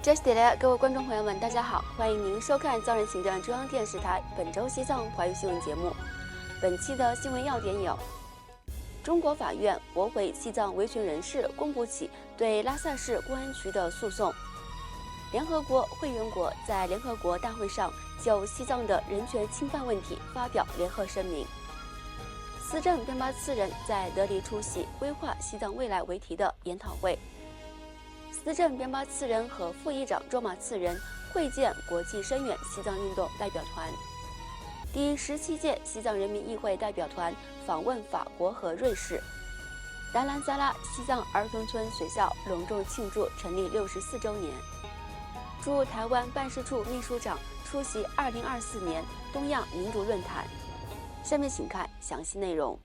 这是各位观众朋友们，大家好，欢迎您收看藏人行政中央电视台本周西藏华语新闻节目。本期的新闻要点有：中国法院驳回西藏维权人士贡布齐对拉萨市公安局的诉讼；联合国会员国在联合国大会上就西藏的人权侵犯问题发表联合声明；司政边巴次仁在德里出席规划西藏未来为题的研讨会。司政边巴次仁和副议长卓玛次仁会见国际声援西藏运动代表团。第17届西藏人民议会代表团访问法国和瑞士。达兰萨拉西藏儿童村学校隆重庆祝成立64周年。驻台湾办事处秘书长出席2024年东亚民主论坛。下面请看详细内容。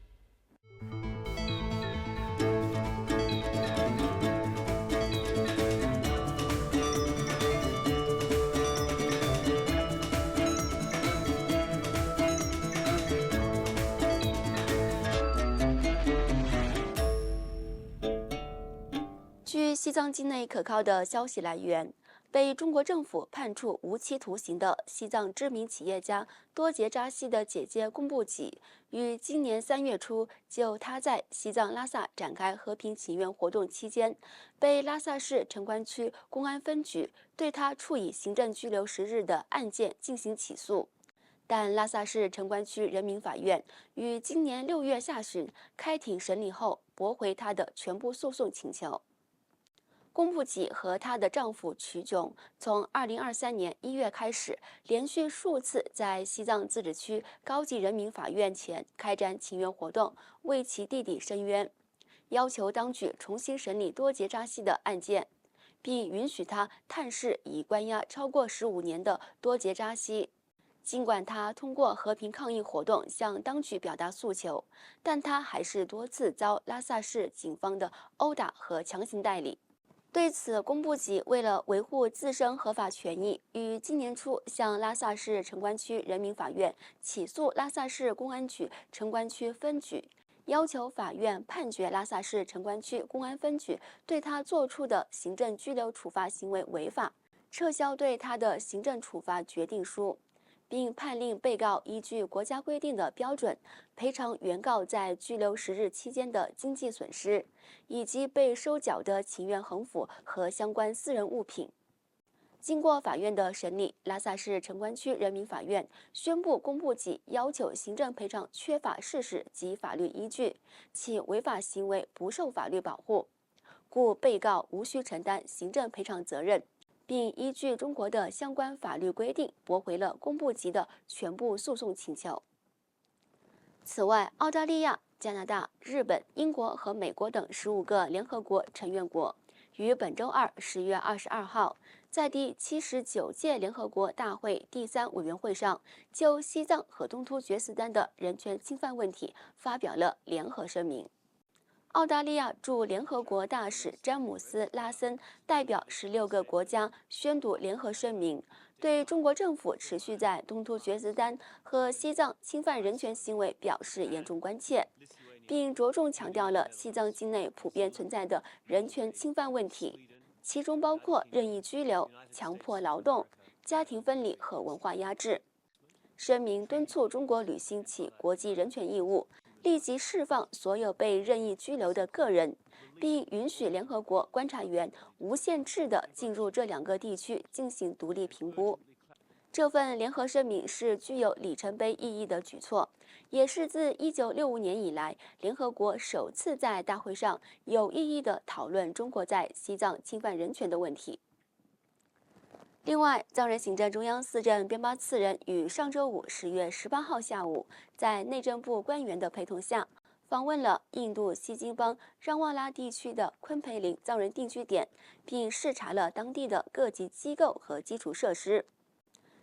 据西藏境内可靠的消息来源，被中国政府判处无期徒刑的西藏知名企业家多杰扎西的姐姐贡布齐，于今年3月初就他在西藏拉萨展开和平请愿活动期间，被拉萨市城关区公安分局对他处以行政拘留10日的案件进行起诉。但拉萨市城关区人民法院于今年6月下旬开庭审理后，驳回他的全部诉讼请求。贡布齐和她的丈夫曲炯从2023年1月开始，连续数次在西藏自治区高级人民法院前开展请愿活动，为其弟弟申冤，要求当局重新审理多杰扎西的案件，并允许他探视已关押超过15年的多杰扎西。尽管他通过和平抗议活动向当局表达诉求，但他还是多次遭拉萨市警方的殴打和强行带离。对此，贡布齐为了维护自身合法权益，于今年初向拉萨市城关区人民法院起诉拉萨市公安局城关区分局，要求法院判决拉萨市城关区公安分局对他作出的行政拘留处罚行为违法，撤销对他的行政处罚决定书，并判令被告依据国家规定的标准赔偿原告在拘留10日期间的经济损失，以及被收缴的请愿横幅和相关私人物品。经过法院的审理，拉萨市城关区人民法院宣布贡布齐要求行政赔偿缺乏事实及法律依据，其违法行为不受法律保护，故被告无需承担行政赔偿责任，并依据中国的相关法律规定驳回了贡布齐的全部诉讼请求。此外，澳大利亚、加拿大、日本、英国和美国等15个联合国成员国于本周二10月22号，在第79届联合国大会第3委员会上，就西藏和东突厥斯丹的人权侵犯问题发表了联合声明。澳大利亚驻联合国大使詹姆斯·拉森代表16个国家宣读联合声明，对中国政府持续在东突厥斯丹和西藏侵犯人权行为表示严重关切，并着重强调了西藏境内普遍存在的人权侵犯问题，其中包括任意拘留、强迫劳动、家庭分离和文化压制。声明敦促中国履行其国际人权义务，立即释放所有被任意拘留的个人，并允许联合国观察员无限制地进入这2个地区进行独立评估。这份联合声明是具有里程碑意义的举措，也是自1965年以来联合国首次在大会上有意义地讨论中国在西藏侵犯人权的问题。另外，藏人行政中央司政边巴次仁于上周五10月18号下午，在内政部官员的陪同下，访问了印度西金邦让瓦拉地区的昆培林藏人定居点，并视察了当地的各级机构和基础设施。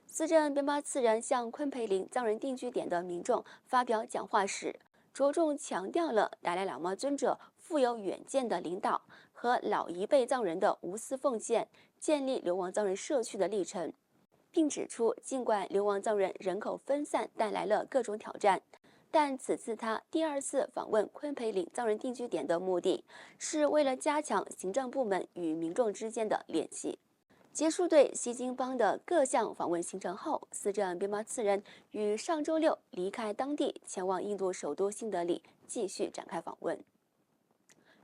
司政边巴次仁向昆培林藏人定居点的民众发表讲话时，着重强调了达赖喇嘛尊者富有远见的领导和老一辈藏人的无私奉献，建立流亡藏人社区的历程，并指出，尽管流亡藏人人口分散带来了各种挑战，但此次他第2次访问昆培林藏人定居点的目的，是为了加强行政部门与民众之间的联系。结束对西金邦的各项访问行程后，司政边巴次仁于上周六离开当地，前往印度首都新德里继续展开访问。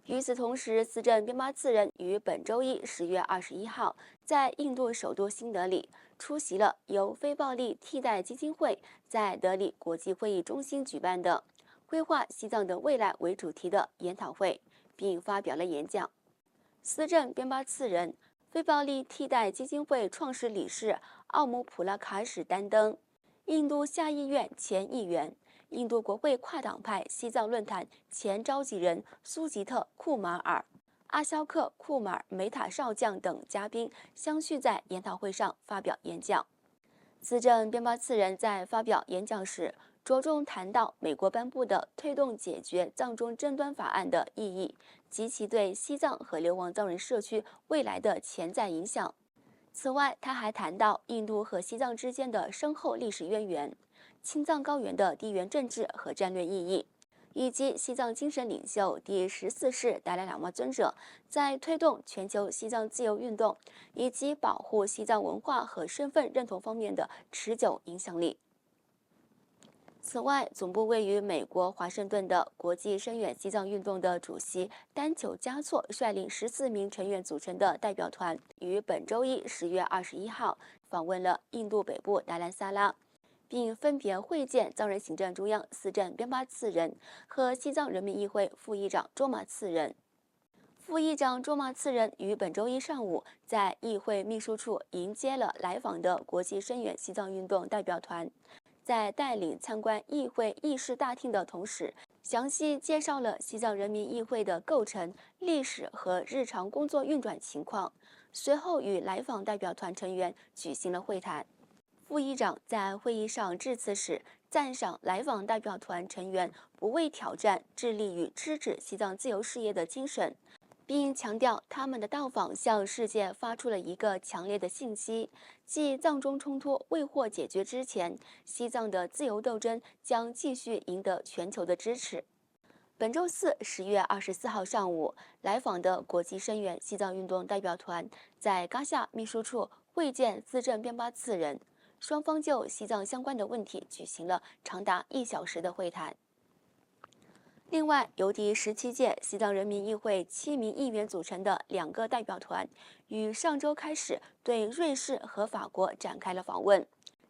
与此同时，司政边巴次仁于本周一10月21号在印度首都新德里出席了由非暴力替代基金会在德里国际会议中心举办的“规划西藏的未来”为主题的研讨会，并发表了演讲。司政边巴次仁、非暴力替代基金会创始理事奥姆普拉卡什丹登、印度下议院前议员、印度国会跨党派西藏论坛前召集人苏吉特·库马尔、阿肖克·库马尔梅塔少将等嘉宾相续在研讨会上发表演讲。司政边巴次仁在发表演讲时，着重谈到美国颁布的推动解决藏中争端法案的意义及其对西藏和流亡藏人社区未来的潜在影响。此外，他还谈到印度和西藏之间的深厚历史渊源、青藏高原的地缘政治和战略意义，以及西藏精神领袖第14世达赖喇嘛尊者在推动全球西藏自由运动以及保护西藏文化和身份认同方面的持久影响力。此外，总部位于美国华盛顿的国际深远西藏运动的主席丹丘嘉措率领14名成员组成的代表团，于本周一10月21号访问了印度北部达兰萨拉，并分别会见藏人行政中央司政边巴次仁和西藏人民议会副议长卓玛次仁。副议长卓玛次仁于本周一上午在议会秘书处迎接了来访的国际深远西藏运动代表团。在带领参观议会议事大厅的同时，详细介绍了西藏人民议会的构成、历史和日常工作运转情况。随后与来访代表团成员举行了会谈。副议长在会议上致辞时，赞赏来访代表团成员不畏挑战、致力于支持西藏自由事业的精神，并强调他们的到访向世界发出了一个强烈的信息，即藏中冲突未获解决之前，西藏的自由斗争将继续赢得全球的支持。本周四10月24号上午，来访的国际深远西藏运动代表团在嘎夏秘书处会见司政边巴次仁，双方就西藏相关的问题举行了长达1小时的会谈。另外，由第17届西藏人民议会7名议员组成的2个代表团，于上周开始对瑞士和法国展开了访问，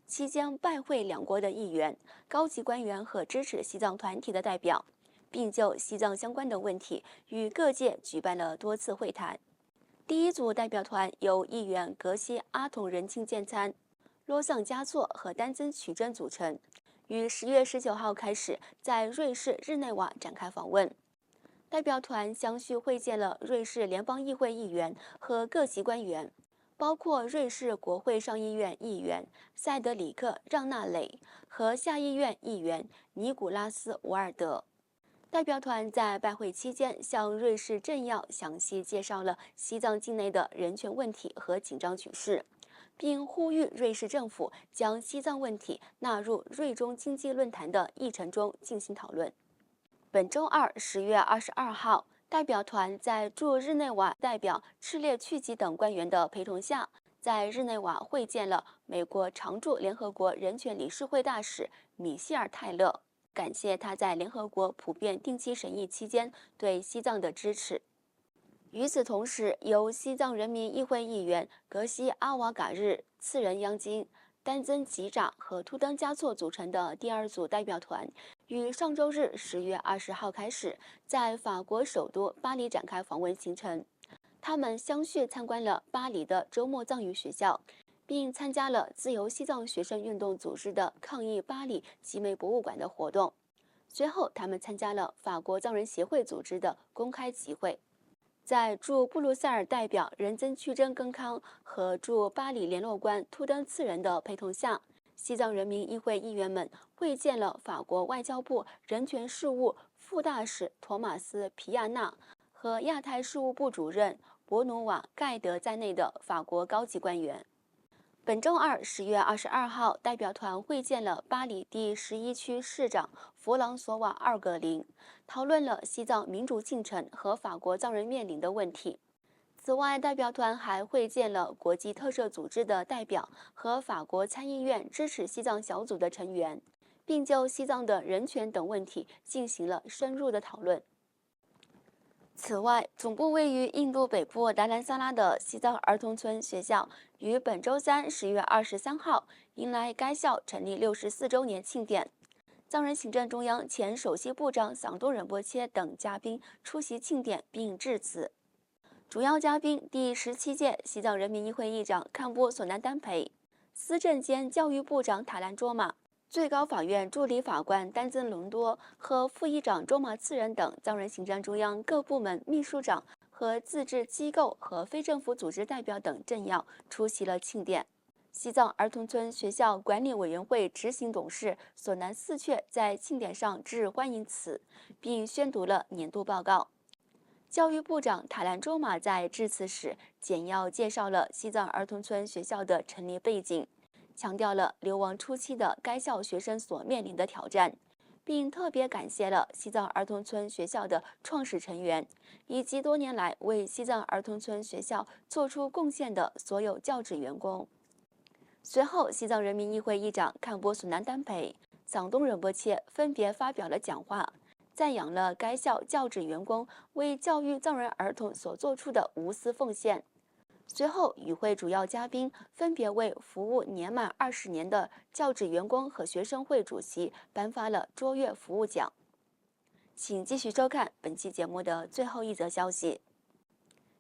期间拜会两国的议员、高级官员和支持西藏团体的代表，并就西藏相关的问题与各界举办了多次会谈。第一组代表团由议员格西阿统仁钦健参、罗桑嘉措和丹增曲珍组成。于10月19号开始在瑞士日内瓦展开访问。代表团相续会见了瑞士联邦议会议员和各级官员，包括瑞士国会上议院议员塞德里克·让纳雷和下议院议员尼古拉斯·瓦尔德。代表团在拜会期间向瑞士政要详细介绍了西藏境内的人权问题和紧张局势，并呼吁瑞士政府将西藏问题纳入瑞中经济论坛的议程中进行讨论。本周二10月22号，代表团在驻日内瓦代表赤列曲吉等官员的陪同下，在日内瓦会见了美国常驻联合国人权理事会大使米歇尔·泰勒，感谢他在联合国普遍定期审议期间对西藏的支持。与此同时，由西藏人民议会议员格西阿瓦嘎日、次仁央金、丹增吉扎和图登嘉措组成的第二组代表团，于上周日10月20号开始在法国首都巴黎展开访问行程。他们相续参观了巴黎的周末藏语学校，并参加了自由西藏学生运动组织的抗议巴黎集美博物馆的活动。随后，他们参加了法国藏人协会组织的公开集会。在驻布鲁塞尔代表仁增曲珍根康和驻巴黎联络官图登次仁的陪同下，西藏人民议会议员们会见了法国外交部人权事务副大使托马斯·皮亚纳和亚太事务部主任博努瓦·盖德在内的法国高级官员。本周二10月22号，代表团会见了巴黎第11区市长弗朗索瓦·二葛林，讨论了西藏民主进程和法国藏人面临的问题。此外，代表团还会见了国际特赦组织的代表和法国参议院支持西藏小组的成员，并就西藏的人权等问题进行了深入的讨论。此外，总部位于印度北部达兰萨拉的西藏儿童村学校于本周三10月23号迎来该校成立64周年庆典。藏人行政中央前首席部长桑东仁波切等嘉宾出席庆典并致辞。主要嘉宾第17届西藏人民议会议长堪布索南丹培、司政兼教育部长塔兰卓玛、最高法院助理法官丹增隆多和副议长周马次仁等藏人行政中央各部门秘书长和自治机构和非政府组织代表等政要出席了庆典。西藏儿童村学校管理委员会执行董事索南四确在庆典上致欢迎词，并宣读了年度报告。教育部长塔兰卓玛在致辞时简要介绍了西藏儿童村学校的成立背景，强调了流亡初期的该校学生所面临的挑战，并特别感谢了西藏儿童村学校的创始成员，以及多年来为西藏儿童村学校做出贡献的所有教职员工。随后，西藏人民议会议长堪布索南丹培、桑东仁波切分别发表了讲话，赞扬了该校教职员工为教育藏人儿童所做出的无私奉献。随后，与会主要嘉宾分别为服务年满20年的教职员工和学生会主席颁发了卓越服务奖。请继续收看本期节目的最后一则消息。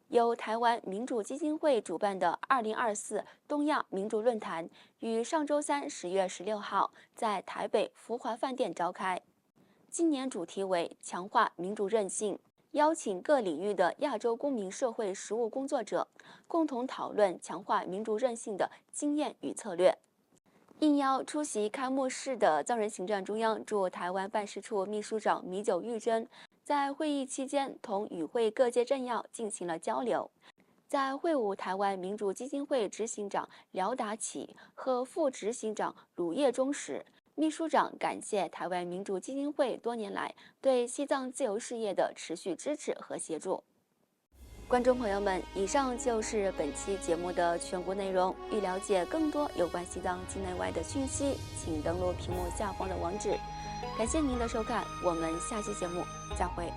由台湾民主基金会主办的2024东亚民主论坛于上周三10月16号在台北福华饭店召开。今年主题为强化民主韧性，邀请各领域的亚洲公民社会实务工作者共同讨论强化民主韧性的经验与策略。应邀出席开幕式的藏人行政中央驻台湾办事处秘书长米久玉珍在会议期间同与会各界政要进行了交流。在会晤台湾民主基金会执行长廖达启和副执行长鲁业忠时，秘书长感谢台湾民主基金会多年来对西藏自由事业的持续支持和协助。观众朋友们，以上就是本期节目的全部内容。欲了解更多有关西藏境内外的讯息，请登录屏幕下方的网址。感谢您的收看，我们下期节目再会。